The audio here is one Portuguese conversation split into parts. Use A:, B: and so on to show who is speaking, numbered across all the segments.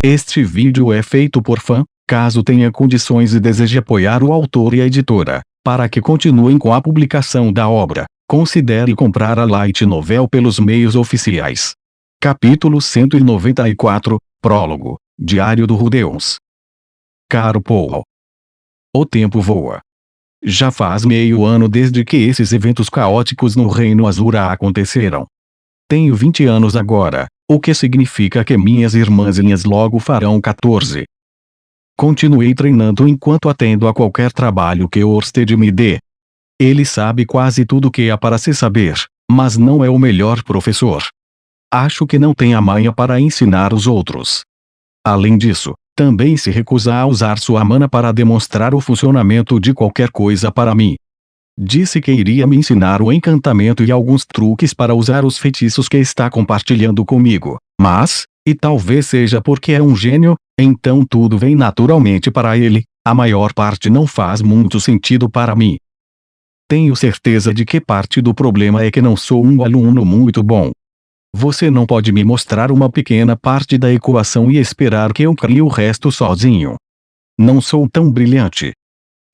A: Este vídeo é feito por fã, caso tenha condições e deseje apoiar o autor e a editora, para que continuem com a publicação da obra, considere comprar a Light Novel pelos meios oficiais. Capítulo 194, Prólogo, Diário do Rudeus. Caro Paul. O tempo voa. Já faz meio ano desde que esses eventos caóticos no Reino Azura aconteceram. Tenho 20 anos agora, o que significa que minhas irmãzinhas logo farão 14. Continuei treinando enquanto atendo a qualquer trabalho que Orsted me dê. Ele sabe quase tudo que há para se saber, mas não é o melhor professor. Acho que não tem a manha para ensinar os outros. Além disso, também se recusa a usar sua mana para demonstrar o funcionamento de qualquer coisa para mim. Disse que iria me ensinar o encantamento e alguns truques para usar os feitiços que está compartilhando comigo, mas, e talvez seja porque é um gênio, então tudo vem naturalmente para ele, a maior parte não faz muito sentido para mim. Tenho certeza de que parte do problema é que não sou um aluno muito bom. Você não pode me mostrar uma pequena parte da equação e esperar que eu crie o resto sozinho. Não sou tão brilhante.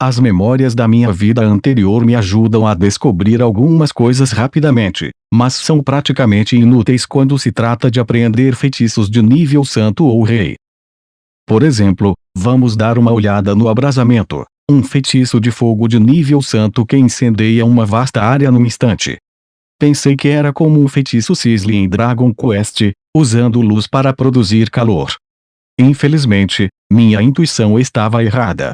A: As memórias da minha vida anterior me ajudam a descobrir algumas coisas rapidamente, mas são praticamente inúteis quando se trata de aprender feitiços de nível santo ou rei. Por exemplo, vamos dar uma olhada no abrasamento, um feitiço de fogo de nível santo que incendeia uma vasta área num instante. Pensei que era como um feitiço Sizzle em Dragon Quest, usando luz para produzir calor. Infelizmente, minha intuição estava errada.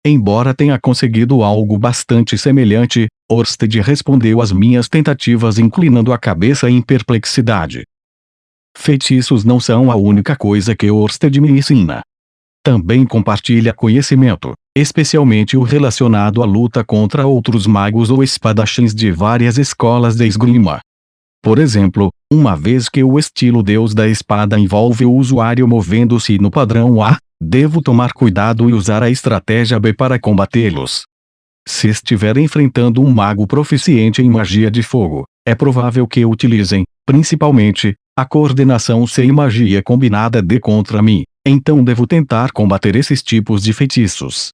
A: Embora tenha conseguido algo bastante semelhante, Orsted respondeu às minhas tentativas inclinando a cabeça em perplexidade. Feitiços não são a única coisa que Orsted me ensina. Também compartilha conhecimento, especialmente o relacionado à luta contra outros magos ou espadachins de várias escolas de esgrima. Por exemplo, uma vez que o estilo Deus da Espada envolve o usuário movendo-se no padrão A, devo tomar cuidado e usar a estratégia B para combatê-los. Se estiver enfrentando um mago proficiente em magia de fogo, é provável que utilizem, principalmente, a coordenação C e magia combinada D contra mim, então devo tentar combater esses tipos de feitiços.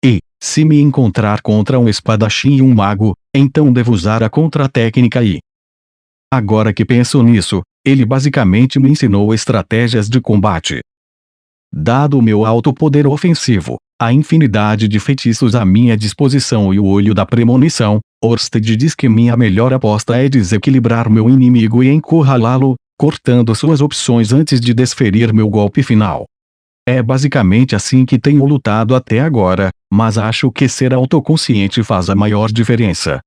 A: E, se me encontrar contra um espadachim e um mago, então devo usar a contra-técnica I. Agora que penso nisso, ele basicamente me ensinou estratégias de combate. Dado o meu alto poder ofensivo, a infinidade de feitiços à minha disposição e o olho da premonição, Orsted diz que minha melhor aposta é desequilibrar meu inimigo e encurralá-lo, cortando suas opções antes de desferir meu golpe final. É basicamente assim que tenho lutado até agora, mas acho que ser autoconsciente faz a maior diferença.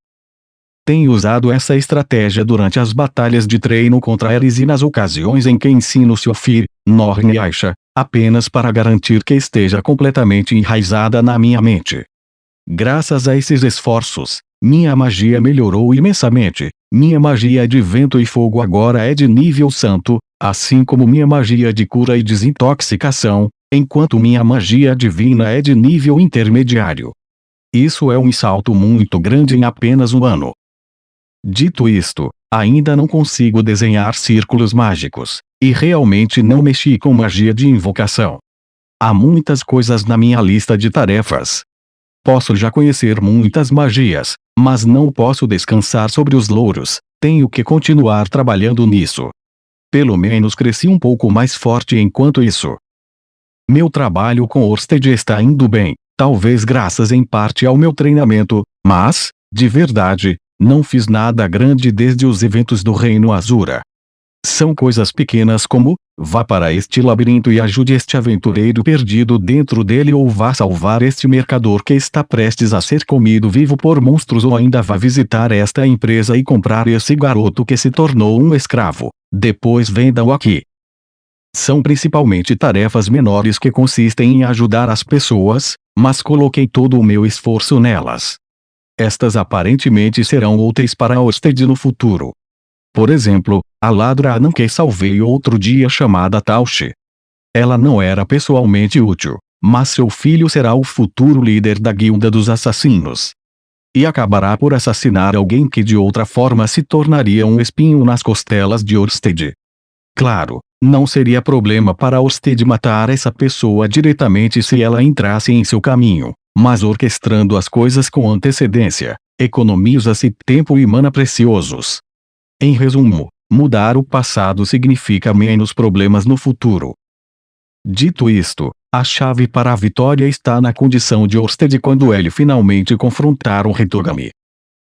A: Tenho usado essa estratégia durante as batalhas de treino contra Ares e nas ocasiões em que ensino Siofir, Norn e Aisha, apenas para garantir que esteja completamente enraizada na minha mente. Graças a esses esforços, minha magia melhorou imensamente. Minha magia de vento e fogo agora é de nível santo, assim como minha magia de cura e desintoxicação, enquanto minha magia divina é de nível intermediário. Isso é um salto muito grande em apenas um ano. Dito isto, ainda não consigo desenhar círculos mágicos, e realmente não mexi com magia de invocação. Há muitas coisas na minha lista de tarefas. Posso já conhecer muitas magias, mas não posso descansar sobre os louros, tenho que continuar trabalhando nisso. Pelo menos cresci um pouco mais forte enquanto isso. Meu trabalho com Orsted está indo bem, talvez graças em parte ao meu treinamento, mas, de verdade, não fiz nada grande desde os eventos do Reino Azura. São coisas pequenas como, vá para este labirinto e ajude este aventureiro perdido dentro dele, ou vá salvar este mercador que está prestes a ser comido vivo por monstros, ou ainda vá visitar esta empresa e comprar esse garoto que se tornou um escravo, depois venda-o aqui. São principalmente tarefas menores que consistem em ajudar as pessoas, mas coloquei todo o meu esforço nelas. Estas aparentemente serão úteis para Orsted no futuro. Por exemplo, a ladra anã que salvei outro dia chamada Tauchi. Ela não era pessoalmente útil, mas seu filho será o futuro líder da Guilda dos Assassinos. E acabará por assassinar alguém que de outra forma se tornaria um espinho nas costelas de Orsted. Claro, Não seria problema para Orsted matar essa pessoa diretamente se ela entrasse em seu caminho, mas orquestrando as coisas com antecedência, economiza-se tempo e mana preciosos. Em resumo, mudar o passado significa menos problemas no futuro. Dito isto, a chave para a vitória está na condição de Orsted quando ele finalmente confrontar o Hitogami.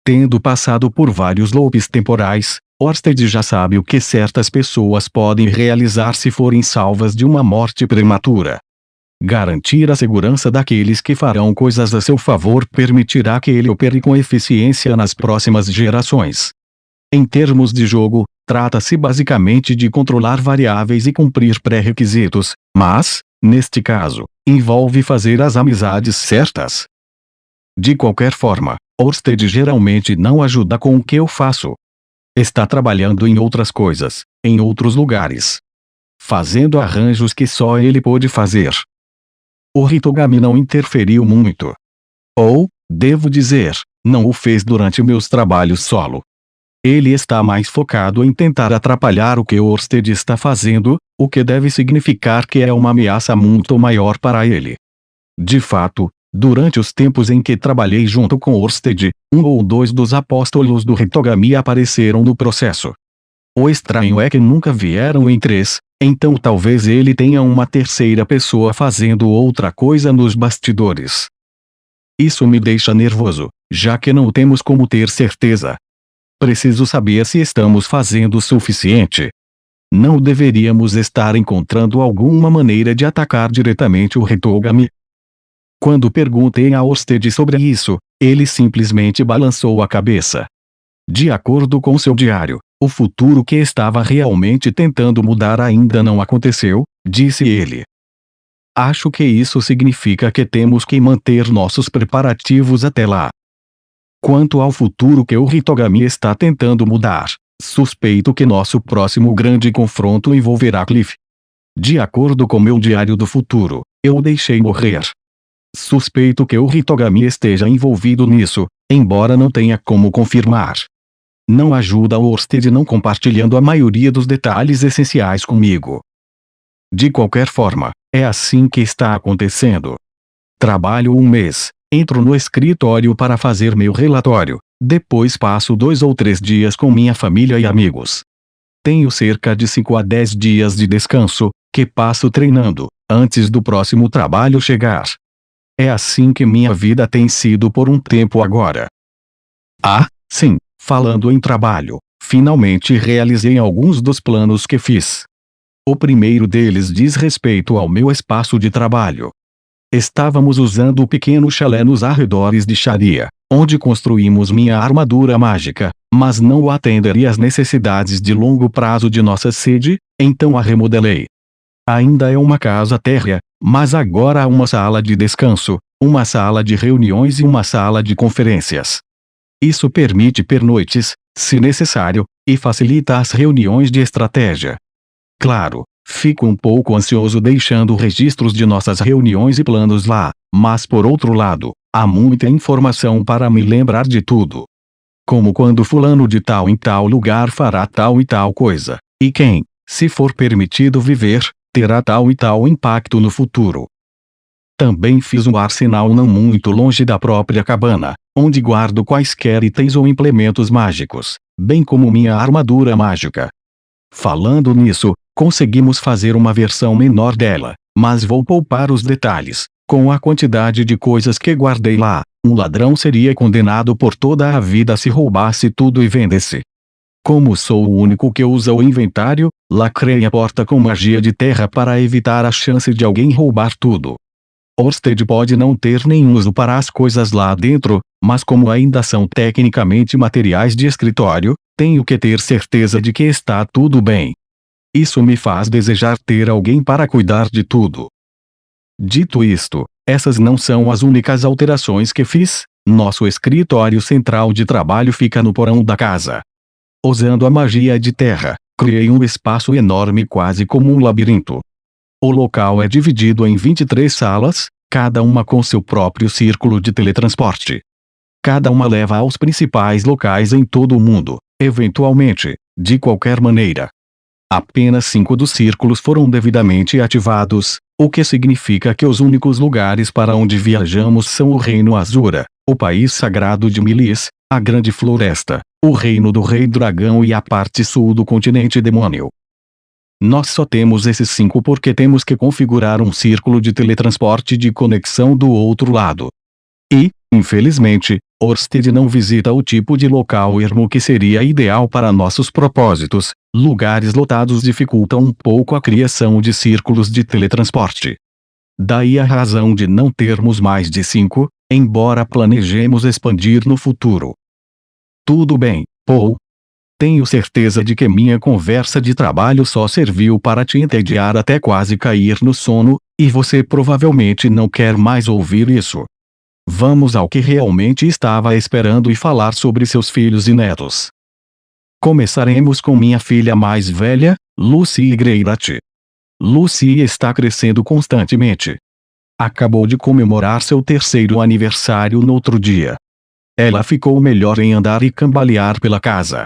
A: Tendo passado por vários loops temporais, Orsted já sabe o que certas pessoas podem realizar se forem salvas de uma morte prematura. Garantir a segurança daqueles que farão coisas a seu favor permitirá que ele opere com eficiência nas próximas gerações. Em termos de jogo, trata-se basicamente de controlar variáveis e cumprir pré-requisitos, mas, neste caso, envolve fazer as amizades certas. De qualquer forma, Orsted geralmente não ajuda com o que eu faço. Está trabalhando em outras coisas, em outros lugares. Fazendo arranjos que só ele pôde fazer. O Hitogami não interferiu muito. Ou, devo dizer, não o fez durante meus trabalhos solo. Ele está mais focado em tentar atrapalhar o que Orsted está fazendo, o que deve significar que é uma ameaça muito maior para ele. De fato, durante os tempos em que trabalhei junto com Orsted, um ou dois dos apóstolos do Hitogami apareceram no processo. O estranho é que nunca vieram em três, então talvez ele tenha uma terceira pessoa fazendo outra coisa nos bastidores. Isso me deixa nervoso, já que não temos como ter certeza. Preciso saber se estamos fazendo o suficiente. Não deveríamos estar encontrando alguma maneira de atacar diretamente o Hitogami? Quando perguntei a Orsted sobre isso, ele simplesmente balançou a cabeça. De acordo com seu diário, o futuro que estava realmente tentando mudar ainda não aconteceu, disse ele. Acho que isso significa que temos que manter nossos preparativos até lá. Quanto ao futuro que o Hitogami está tentando mudar, suspeito que nosso próximo grande confronto envolverá Cliff. De acordo com meu diário do futuro, eu o deixei morrer. Suspeito que o Hitogami esteja envolvido nisso, embora não tenha como confirmar. Não ajuda o Orsted não compartilhando a maioria dos detalhes essenciais comigo. De qualquer forma, é assim que está acontecendo. Trabalho um mês, entro no escritório para fazer meu relatório, depois passo 2 ou 3 dias com minha família e amigos. Tenho cerca de 5 a 10 dias de descanso, que passo treinando, antes do próximo trabalho chegar. É assim que minha vida tem sido por um tempo agora. Ah, sim, falando em trabalho, finalmente realizei alguns dos planos que fiz. O primeiro deles diz respeito ao meu espaço de trabalho. Estávamos usando o pequeno chalé nos arredores de Sharia, onde construímos minha armadura mágica, mas não atenderia às necessidades de longo prazo de nossa sede, então a remodelei. Ainda é uma casa térrea, mas agora há uma sala de descanso, uma sala de reuniões e uma sala de conferências. Isso permite pernoites, se necessário, e facilita as reuniões de estratégia. Claro, fico um pouco ansioso deixando registros de nossas reuniões e planos lá, mas por outro lado, há muita informação para me lembrar de tudo. Como quando fulano de tal em tal lugar fará tal e tal coisa, e quem, se for permitido viver, terá tal e tal impacto no futuro. Também fiz um arsenal não muito longe da própria cabana, onde guardo quaisquer itens ou implementos mágicos, bem como minha armadura mágica. Falando nisso, conseguimos fazer uma versão menor dela, mas vou poupar os detalhes. Com a quantidade de coisas que guardei lá, um ladrão seria condenado por toda a vida se roubasse tudo e vendesse. Como sou o único que usa o inventário, lacrei a porta com magia de terra para evitar a chance de alguém roubar tudo. Orsted pode não ter nenhum uso para as coisas lá dentro, mas como ainda são tecnicamente materiais de escritório, tenho que ter certeza de que está tudo bem. Isso me faz desejar ter alguém para cuidar de tudo. Dito isto, essas não são as únicas alterações que fiz. Nosso escritório central de trabalho fica no porão da casa. Usando a magia de terra, criei um espaço enorme quase como um labirinto. O local é dividido em 23 salas, cada uma com seu próprio círculo de teletransporte. Cada uma leva aos principais locais em todo o mundo, eventualmente, de qualquer maneira. Apenas 5 dos círculos foram devidamente ativados, o que significa que os únicos lugares para onde viajamos são o Reino Azura, o país sagrado de Milis, a Grande Floresta, o reino do Rei Dragão e a parte sul do continente Demônio. Nós só temos esses 5 porque temos que configurar um círculo de teletransporte de conexão do outro lado. E, infelizmente, Orsted não visita o tipo de local ermo que seria ideal para nossos propósitos. Lugares lotados dificultam um pouco a criação de círculos de teletransporte. Daí a razão de não termos mais de 5, embora planejemos expandir no futuro. Tudo bem, Paul. Tenho certeza de que minha conversa de trabalho só serviu para te entediar até quase cair no sono, e você provavelmente não quer mais ouvir isso. Vamos ao que realmente estava esperando e falar sobre seus filhos e netos. Começaremos com minha filha mais velha, Lucy Greirat. Lucy está crescendo constantemente. Acabou de comemorar seu 3º aniversário no outro dia. Ela ficou melhor em andar e cambalear pela casa.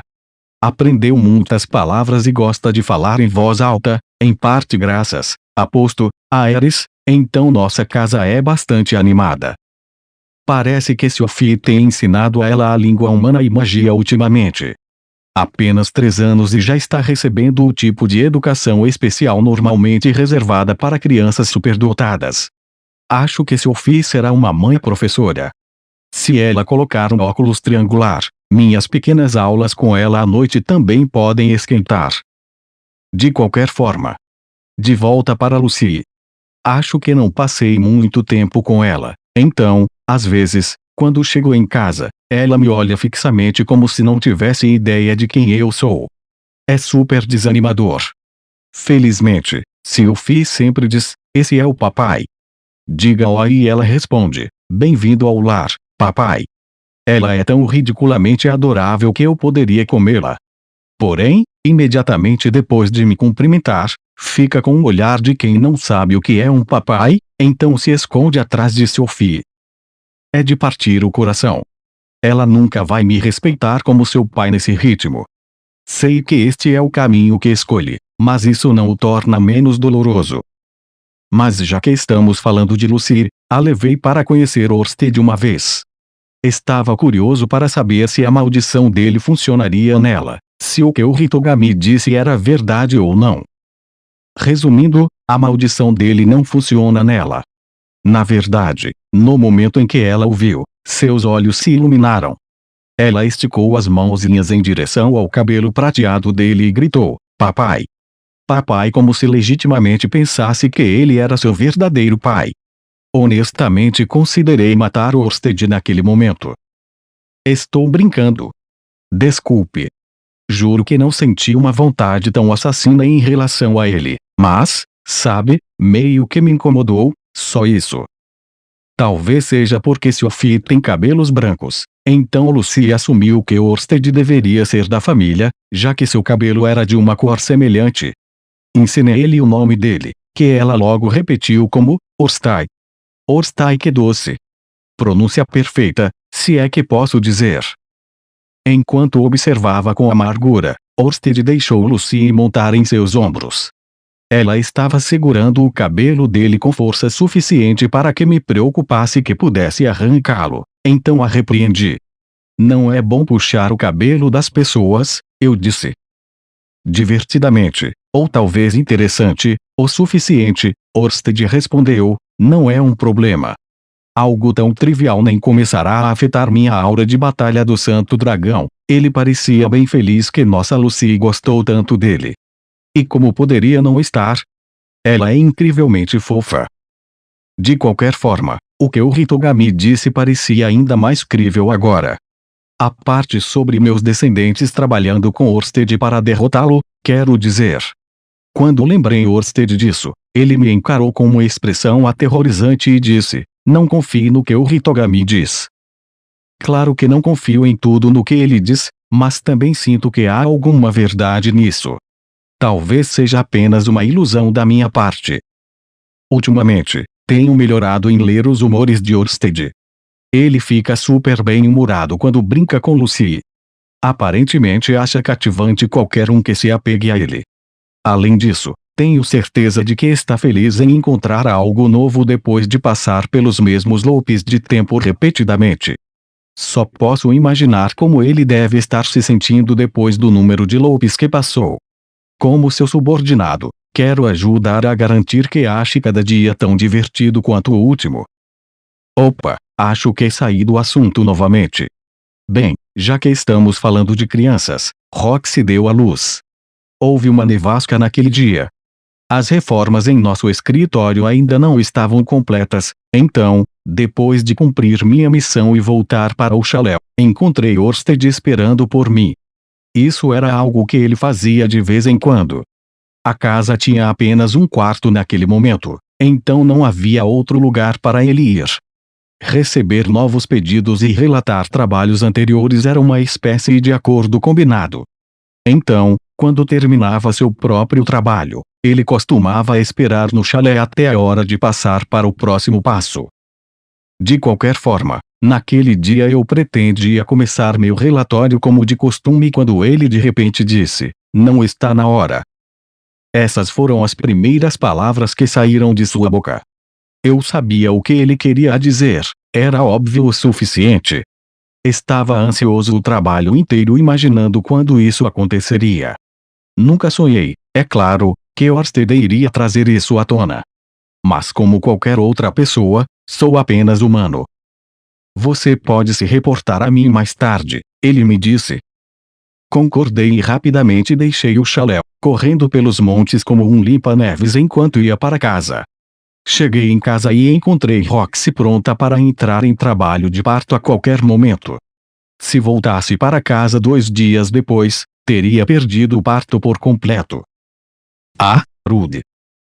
A: Aprendeu muitas palavras e gosta de falar em voz alta, em parte graças, aposto, a Ares, então nossa casa é bastante animada. Parece que Sophie tem ensinado a ela a língua humana e magia ultimamente. Apenas 3 anos e já está recebendo o tipo de educação especial normalmente reservada para crianças superdotadas. Acho que Sophie será uma mãe professora. Se ela colocar um óculos triangular, minhas pequenas aulas com ela à noite também podem esquentar. De qualquer forma. De volta para Lucy. Acho que não passei muito tempo com ela, então, às vezes, quando chego em casa, ela me olha fixamente como se não tivesse ideia de quem eu sou. É super desanimador. Felizmente, Sophie sempre diz, esse é o papai. Diga oi e ela responde, bem-vindo ao lar, papai. Ela é tão ridiculamente adorável que eu poderia comê-la. Porém, imediatamente depois de me cumprimentar, fica com o olhar de quem não sabe o que é um papai, então se esconde atrás de Sophie. É de partir o coração. Ela nunca vai me respeitar como seu pai nesse ritmo. Sei que este é o caminho que escolhe, mas isso não o torna menos doloroso. Mas já que estamos falando de Lucy, a levei para conhecer Orsted uma vez. Estava curioso para saber se a maldição dele funcionaria nela, se o que o Hitogami disse era verdade ou não. Resumindo, a maldição dele não funciona nela. Na verdade, no momento em que ela o viu, seus olhos se iluminaram. Ela esticou as mãozinhas em direção ao cabelo prateado dele e gritou, papai. Papai, como se legitimamente pensasse que ele era seu verdadeiro pai. Honestamente considerei matar Orsted naquele momento. Estou brincando. Desculpe. Juro que não senti uma vontade tão assassina em relação a ele, mas, sabe, meio que me incomodou, só isso. Talvez seja porque Sophie tem cabelos brancos, então Lucy assumiu que Orsted deveria ser da família, já que seu cabelo era de uma cor semelhante. Ensinei-lhe o nome dele, que ela logo repetiu como, Orstai. Orstai, que doce. Pronúncia perfeita, se é que posso dizer. Enquanto observava com amargura, Orsted deixou Lucy montar em seus ombros. Ela estava segurando o cabelo dele com força suficiente para que me preocupasse que pudesse arrancá-lo, então a repreendi. Não é bom puxar o cabelo das pessoas, eu disse. Divertidamente, ou talvez interessante, o suficiente, Orsted respondeu, não é um problema. Algo tão trivial nem começará a afetar minha aura de batalha do Santo Dragão. Ele parecia bem feliz que nossa Lucy gostou tanto dele. E como poderia não estar? Ela é incrivelmente fofa. De qualquer forma, o que o Hitogami disse parecia ainda mais crível agora. A parte sobre meus descendentes trabalhando com Orsted para derrotá-lo, quero dizer. Quando lembrei Orsted disso, ele me encarou com uma expressão aterrorizante e disse, não confie no que o Hitogami diz. Claro que não confio em tudo no que ele diz, mas também sinto que há alguma verdade nisso. Talvez seja apenas uma ilusão da minha parte. Ultimamente, tenho melhorado em ler os humores de Orsted. Ele fica super bem-humorado quando brinca com Lucy. Aparentemente acha cativante qualquer um que se apegue a ele. Além disso, tenho certeza de que está feliz em encontrar algo novo depois de passar pelos mesmos loopes de tempo repetidamente. Só posso imaginar como ele deve estar se sentindo depois do número de loopes que passou. Como seu subordinado, quero ajudar a garantir que ache cada dia tão divertido quanto o último. Opa, acho que saí do assunto novamente. Bem, já que estamos falando de crianças, Roxy deu à luz. Houve uma nevasca naquele dia. As reformas em nosso escritório ainda não estavam completas, então, depois de cumprir minha missão e voltar para o chalé, encontrei Orsted esperando por mim. Isso era algo que ele fazia de vez em quando. A casa tinha apenas um quarto naquele momento, então não havia outro lugar para ele ir. Receber novos pedidos e relatar trabalhos anteriores era uma espécie de acordo combinado. Então, quando terminava seu próprio trabalho, ele costumava esperar no chalé até a hora de passar para o próximo passo. De qualquer forma, naquele dia eu pretendia começar meu relatório como de costume quando ele de repente disse: "Não está na hora." Essas foram as primeiras palavras que saíram de sua boca. Eu sabia o que ele queria dizer, era óbvio o suficiente. Estava ansioso o trabalho inteiro imaginando quando isso aconteceria. Nunca sonhei, é claro, que Orsted iria trazer isso à tona. Mas como qualquer outra pessoa, sou apenas humano. Você pode se reportar a mim mais tarde, ele me disse. Concordei e rapidamente deixei o chalé, correndo pelos montes como um limpa-neves enquanto ia para casa. Cheguei em casa e encontrei Roxy pronta para entrar em trabalho de parto a qualquer momento. Se voltasse para casa 2 dias depois, teria perdido o parto por completo. Ah, Rudy.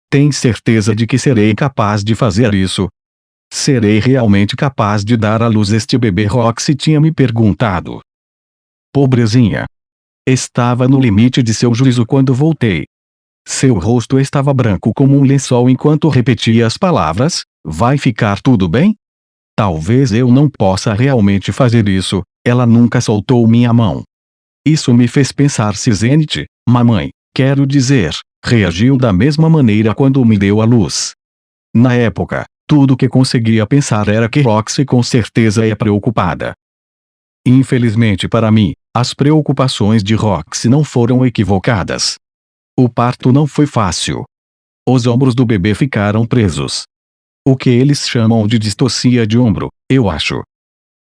A: Tem certeza de que serei capaz de fazer isso? Serei realmente capaz de dar à luz este bebê? Roxy tinha me perguntado. Pobrezinha. Estava no limite de seu juízo quando voltei. Seu rosto estava branco como um lençol enquanto repetia as palavras: "Vai ficar tudo bem?" Talvez eu não possa realmente fazer isso, ela nunca soltou minha mão. Isso me fez pensar se Zenith, mamãe, quero dizer, reagiu da mesma maneira quando me deu à luz. Na época, tudo que conseguia pensar era que Roxy com certeza é preocupada. Infelizmente para mim, as preocupações de Roxy não foram equivocadas. O parto não foi fácil. Os ombros do bebê ficaram presos. O que eles chamam de distocia de ombro, eu acho.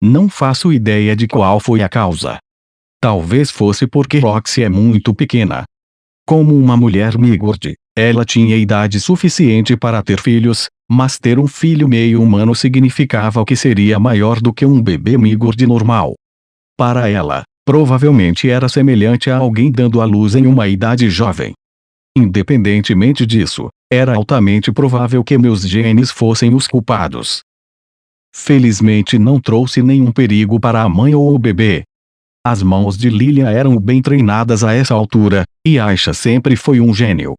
A: Não faço ideia de qual foi a causa. Talvez fosse porque Roxy é muito pequena. Como uma mulher Migord, ela tinha idade suficiente para ter filhos, mas ter um filho meio humano significava que seria maior do que um bebê Migord normal. Para ela, provavelmente era semelhante a alguém dando à luz em uma idade jovem. Independentemente disso, era altamente provável que meus genes fossem os culpados. Felizmente não trouxe nenhum perigo para a mãe ou o bebê. As mãos de Lilia eram bem treinadas a essa altura, e Aisha sempre foi um gênio.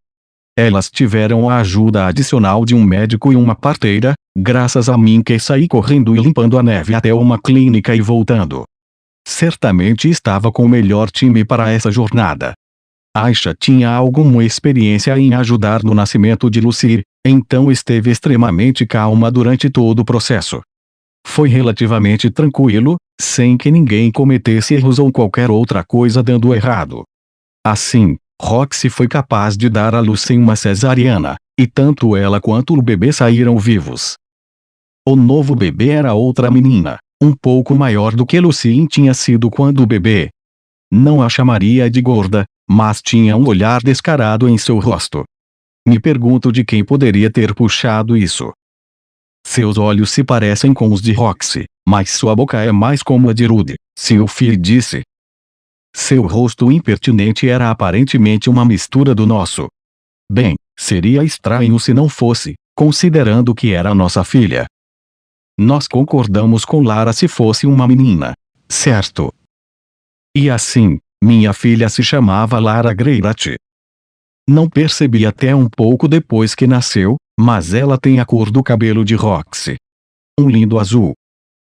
A: Elas tiveram a ajuda adicional de um médico e uma parteira, graças a mim que saí correndo e limpando a neve até uma clínica e voltando. Certamente estava com o melhor time para essa jornada. Aisha tinha alguma experiência em ajudar no nascimento de Lucy, então esteve extremamente calma durante todo o processo. Foi relativamente tranquilo, sem que ninguém cometesse erros ou qualquer outra coisa dando errado. Assim, Roxy foi capaz de dar à luz sem uma cesariana, e tanto ela quanto o bebê saíram vivos. O novo bebê era outra menina, um pouco maior do que Lucy tinha sido quando bebê. Não a chamaria de gorda, mas tinha um olhar descarado em seu rosto. Me pergunto de quem poderia ter puxado isso. Seus olhos se parecem com os de Roxy, mas sua boca é mais como a de Rudy, Sylphie disse. Seu rosto impertinente era aparentemente uma mistura do nosso. Bem, seria estranho se não fosse, considerando que era nossa filha. Nós concordamos com Lara se fosse uma menina, certo? E assim, minha filha se chamava Lara Greirat. Não percebi até um pouco depois que nasceu, mas ela tem a cor do cabelo de Roxy. Um lindo azul.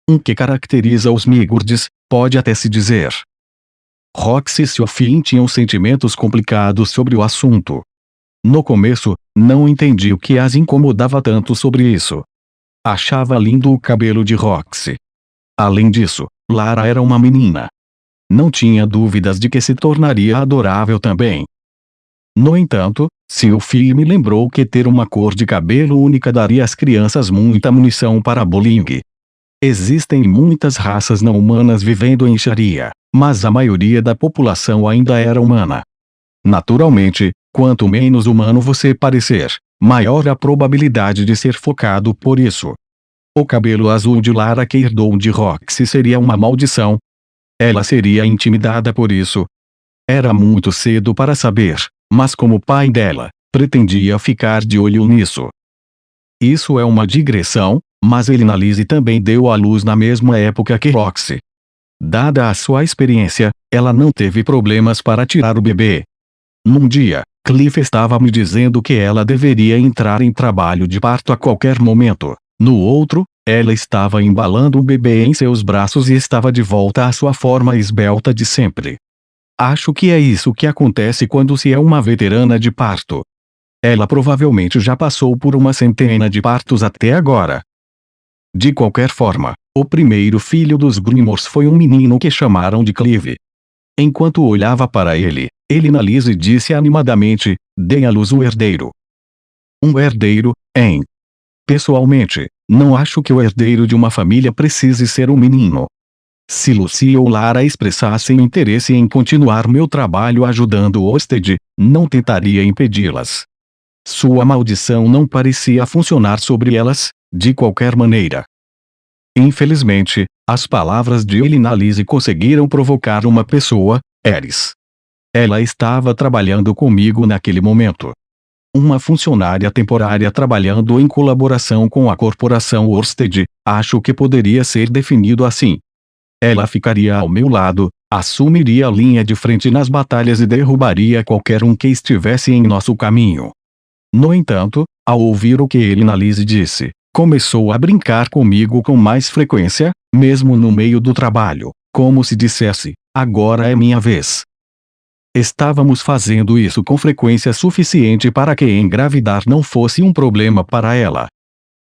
A: Um que caracteriza os Migords, pode até se dizer. Roxy e Sylphie tinham sentimentos complicados sobre o assunto. No começo, não entendi o que as incomodava tanto sobre isso. Achava lindo o cabelo de Roxy. Além disso, Lara era uma menina. Não tinha dúvidas de que se tornaria adorável também. No entanto, Sophie me lembrou que ter uma cor de cabelo única daria às crianças muita munição para bullying. Existem muitas raças não humanas vivendo em Sharia, mas a maioria da população ainda era humana. Naturalmente, quanto menos humano você parecer, maior a probabilidade de ser focado por isso. O cabelo azul de Lara que herdou de Roxy seria uma maldição. Ela seria intimidada por isso. Era muito cedo para saber, mas como pai dela, pretendia ficar de olho nisso. Isso é uma digressão, mas Elinalise também deu à luz na mesma época que Roxy. Dada a sua experiência, ela não teve problemas para tirar o bebê. Num dia, Cliff estava me dizendo que ela deveria entrar em trabalho de parto a qualquer momento. No outro, ela estava embalando o bebê em seus braços e estava de volta à sua forma esbelta de sempre. Acho que é isso que acontece quando se é uma veterana de parto. Ela provavelmente já passou por uma centena de partos até agora. De qualquer forma, o primeiro filho dos Grimmors foi um menino que chamaram de Clive. Enquanto olhava para ele, Elinalise disse animadamente: "Dê à luz o herdeiro." Um herdeiro, hein? Pessoalmente, não acho que o herdeiro de uma família precise ser um menino. Se Lucy ou Lara expressassem interesse em continuar meu trabalho ajudando Orsted, não tentaria impedi-las. Sua maldição não parecia funcionar sobre elas, de qualquer maneira. Infelizmente, as palavras de Elinalise conseguiram provocar uma pessoa, Eris. Ela estava trabalhando comigo naquele momento. Uma funcionária temporária trabalhando em colaboração com a corporação Orsted, acho que poderia ser definido assim. Ela ficaria ao meu lado, assumiria a linha de frente nas batalhas e derrubaria qualquer um que estivesse em nosso caminho. No entanto, ao ouvir o que Elinalise disse, começou a brincar comigo com mais frequência, mesmo no meio do trabalho, como se dissesse: "Agora é minha vez." Estávamos fazendo isso com frequência suficiente para que engravidar não fosse um problema para ela.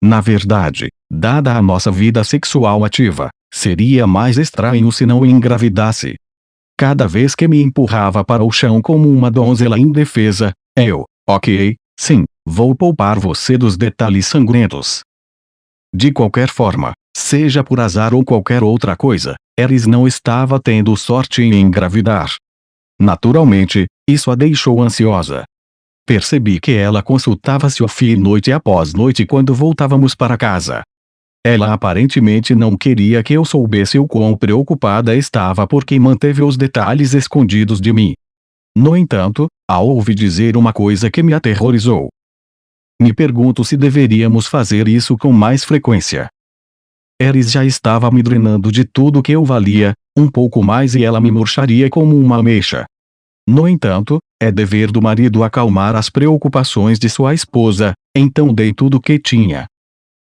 A: Na verdade, dada a nossa vida sexual ativa, seria mais estranho se não engravidasse. Cada vez que me empurrava para o chão como uma donzela indefesa, ok, sim, vou poupar você dos detalhes sangrentos. De qualquer forma, seja por azar ou qualquer outra coisa, Eris não estava tendo sorte em engravidar. Naturalmente, isso a deixou ansiosa. Percebi que ela consultava Sophie noite após noite quando voltávamos para casa. Ela aparentemente não queria que eu soubesse o quão preocupada estava porque manteve os detalhes escondidos de mim. No entanto, a ouvi dizer uma coisa que me aterrorizou. Me pergunto se deveríamos fazer isso com mais frequência. Eris já estava me drenando de tudo que eu valia, um pouco mais e ela me murcharia como uma ameixa. No entanto, é dever do marido acalmar as preocupações de sua esposa, então dei tudo o que tinha.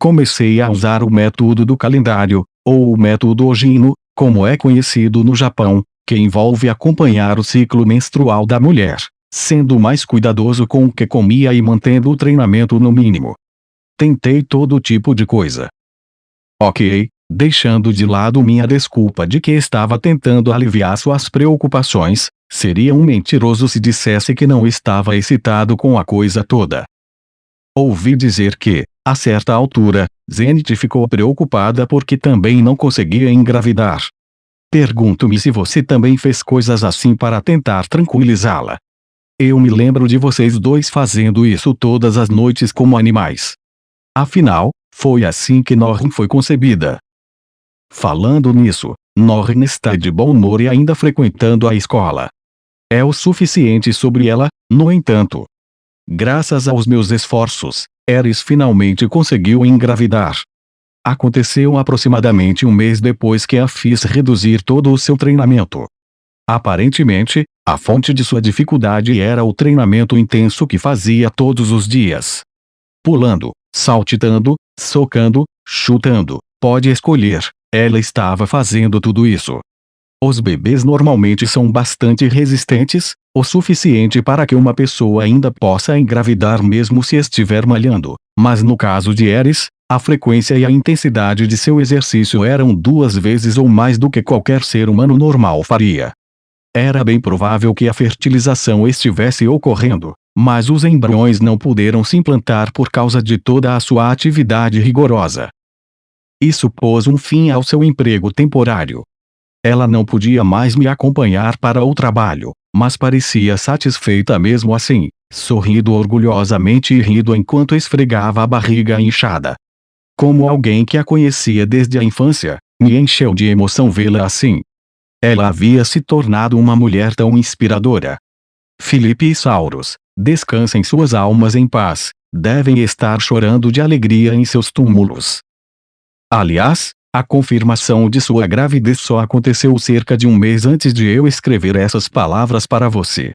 A: Comecei a usar o método do calendário, ou o método Ojino, como é conhecido no Japão, que envolve acompanhar o ciclo menstrual da mulher, sendo mais cuidadoso com o que comia e mantendo o treinamento no mínimo. Tentei todo tipo de coisa. Ok, deixando de lado minha desculpa de que estava tentando aliviar suas preocupações, seria um mentiroso se dissesse que não estava excitado com a coisa toda. Ouvi dizer que, a certa altura, Zenith ficou preocupada porque também não conseguia engravidar. Pergunto-me se você também fez coisas assim para tentar tranquilizá-la. Eu me lembro de vocês dois fazendo isso todas as noites como animais. Afinal, foi assim que Norrin foi concebida. Falando nisso, Norrin está de bom humor e ainda frequentando a escola. É o suficiente sobre ela, no entanto. Graças aos meus esforços, Eris finalmente conseguiu engravidar. Aconteceu aproximadamente um mês depois que a fiz reduzir todo o seu treinamento. Aparentemente, a fonte de sua dificuldade era o treinamento intenso que fazia todos os dias. Pulando, saltitando, socando, chutando, pode escolher, ela estava fazendo tudo isso. Os bebês normalmente são bastante resistentes, o suficiente para que uma pessoa ainda possa engravidar mesmo se estiver malhando, mas no caso de Ares, a frequência e a intensidade de seu exercício eram 2 vezes ou mais do que qualquer ser humano normal faria. Era bem provável que a fertilização estivesse ocorrendo, mas os embriões não puderam se implantar por causa de toda a sua atividade rigorosa. Isso pôs um fim ao seu emprego temporário. Ela não podia mais me acompanhar para o trabalho, mas parecia satisfeita mesmo assim, sorrindo orgulhosamente e rindo enquanto esfregava a barriga inchada. Como alguém que a conhecia desde a infância, me encheu de emoção vê-la assim. Ela havia se tornado uma mulher tão inspiradora. Felipe e Sauros, descansem suas almas em paz, devem estar chorando de alegria em seus túmulos. Aliás, a confirmação de sua gravidez só aconteceu cerca de um mês antes de eu escrever essas palavras para você.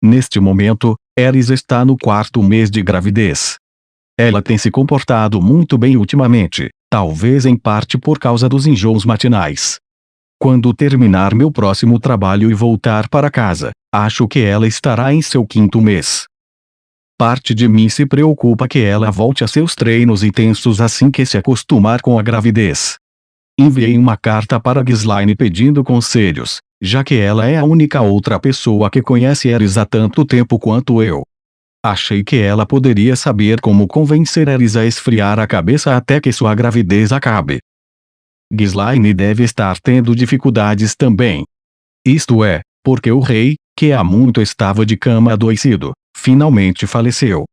A: Neste momento, Ares está no 4º mês de gravidez. Ela tem se comportado muito bem ultimamente, talvez em parte por causa dos enjoos matinais. Quando terminar meu próximo trabalho e voltar para casa, acho que ela estará em seu 5º mês. Parte de mim se preocupa que ela volte a seus treinos intensos assim que se acostumar com a gravidez. Enviei uma carta para Ghislaine pedindo conselhos, já que ela é a única outra pessoa que conhece Ares há tanto tempo quanto eu. Achei que ela poderia saber como convencer Ares a esfriar a cabeça até que sua gravidez acabe. Ghislaine deve estar tendo dificuldades também. Isto é, porque o rei, que há muito estava de cama adoecido, finalmente faleceu.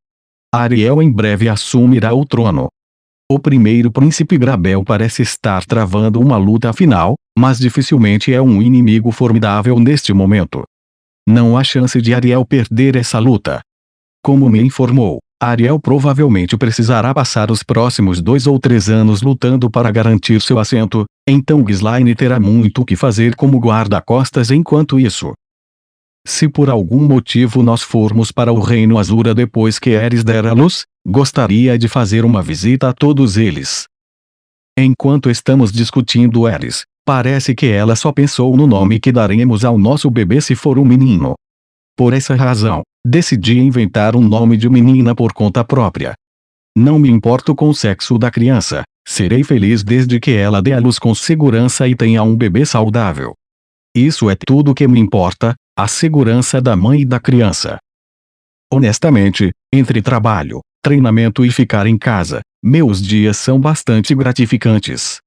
A: Ariel em breve assumirá o trono. O primeiro príncipe Grabel parece estar travando uma luta final, mas dificilmente é um inimigo formidável neste momento. Não há chance de Ariel perder essa luta. Como me informou, Ariel provavelmente precisará passar os próximos 2 ou 3 anos lutando para garantir seu assento, então Ghislaine terá muito o que fazer como guarda-costas enquanto isso. Se por algum motivo nós formos para o Reino Azura depois que Ares der à luz, gostaria de fazer uma visita a todos eles. Enquanto estamos discutindo Ares, parece que ela só pensou no nome que daremos ao nosso bebê se for um menino. Por essa razão, decidi inventar um nome de menina por conta própria. Não me importo com o sexo da criança, serei feliz desde que ela dê à luz com segurança e tenha um bebê saudável. Isso é tudo que me importa, a segurança da mãe e da criança. Honestamente, entre trabalho, treinamento e ficar em casa, meus dias são bastante gratificantes.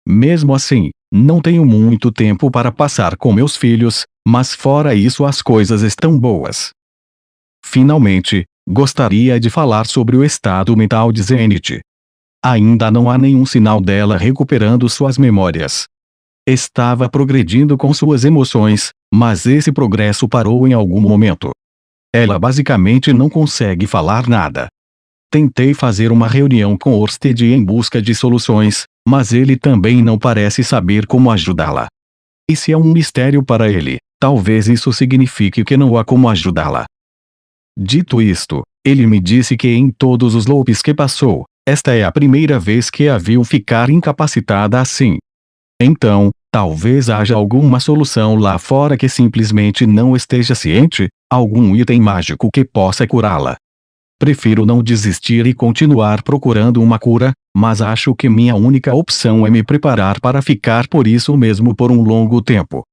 A: Mesmo assim, não tenho muito tempo para passar com meus filhos, mas fora isso as coisas estão boas. Finalmente, gostaria de falar sobre o estado mental de Zenith. Ainda não há nenhum sinal dela recuperando suas memórias. Estava progredindo com suas emoções, mas esse progresso parou em algum momento. Ela basicamente não consegue falar nada. Tentei fazer uma reunião com Orsted em busca de soluções, mas ele também não parece saber como ajudá-la. E se é um mistério para ele, talvez isso signifique que não há como ajudá-la. Dito isto, ele me disse que em todos os loops que passou, esta é a primeira vez que a viu ficar incapacitada assim. Então, talvez haja alguma solução lá fora que simplesmente não esteja ciente, algum item mágico que possa curá-la. Prefiro não desistir e continuar procurando uma cura, mas acho que minha única opção é me preparar para ficar por isso mesmo por um longo tempo.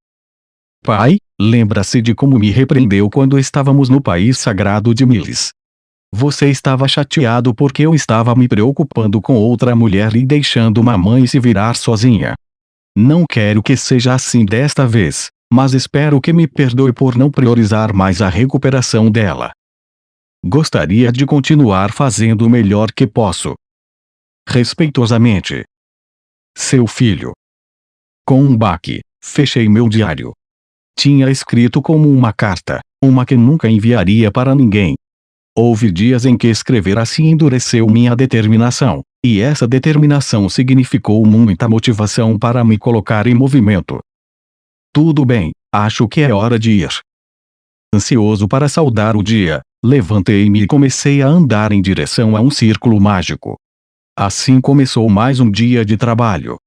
A: Pai, lembra-se de como me repreendeu quando estávamos no país sagrado de Miles. Você estava chateado porque eu estava me preocupando com outra mulher e deixando mamãe se virar sozinha. Não quero que seja assim desta vez, mas espero que me perdoe por não priorizar mais a recuperação dela. Gostaria de continuar fazendo o melhor que posso. Respeitosamente. Seu filho. Com um baque, fechei meu diário. Tinha escrito como uma carta, uma que nunca enviaria para ninguém. Houve dias em que escrever assim endureceu minha determinação, e essa determinação significou muita motivação para me colocar em movimento. Tudo bem, acho que é hora de ir. Ansioso para saudar o dia, levantei-me e comecei a andar em direção a um círculo mágico. Assim começou mais um dia de trabalho.